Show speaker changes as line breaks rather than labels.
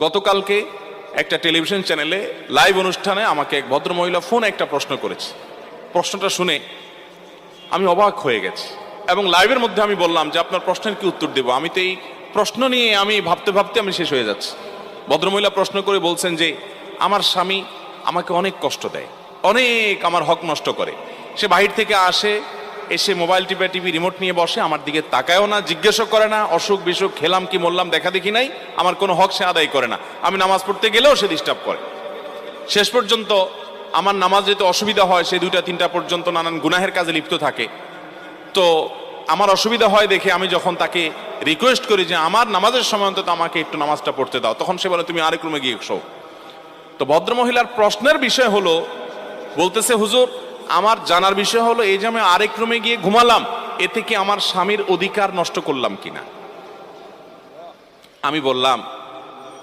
গতকালকে একটা টেলিভিশন চ্যানেলে লাইভ অনুষ্ঠানে আমাকে এক ভদ্রমহিলা ফোনে একটা প্রশ্ন করেছে। প্রশ্নটা শুনে আমি অবাক হয়ে গেছি এবং লাইভের মধ্যে আমি বললাম যে আপনার প্রশ্নের কি উত্তর দেব, আমি তো এই প্রশ্ন নিয়ে আমি ভাবতে ভাবতে আমি শেষ হয়ে যাচ্ছি। ভদ্রমহিলা প্রশ্ন করে বলছেন যে আমার স্বামী আমাকে অনেক কষ্ট দেয়, অনেক আমার হক নষ্ট করে। সে বাহির থেকে আসে, এসে মোবাইল টিভি রিমোট নিয়ে বসে, আমার দিকে তাকায়ও না, জিজ্ঞেসও করে না, অসুখ বিসুখ খেলাম কি মরলাম দেখা দেখি নাই, আমার কোনো হক সে আদায় করে না। আমি নামাজ পড়তে গেলেও সে ডিস্টার্ব করে। শেষ পর্যন্ত আমার নামাজ যেতে অসুবিধা হয়, সে 2টা-3টা পর্যন্ত নানান গুনাহের কাজে লিপ্ত থাকে। তো আমার অসুবিধা হয় দেখে আমি যখন তাকে রিকোয়েস্ট করি যে আমার নামাজের সময় অন্তত আমাকে একটু নামাজটা পড়তে দাও, তখন সে বলে তুমি আরেক রুমে গিয়ে শো। তো ভদ্রমহিলার প্রশ্নের বিষয় হলো, বলতেছে হুজুর আমার জানার বিষয় হলো এই যে আমি আরেক রুমে গিয়ে ঘুমালাম, এতে কি আমার স্বামীর অধিকার নষ্ট করলাম কিনা। আমি বললাম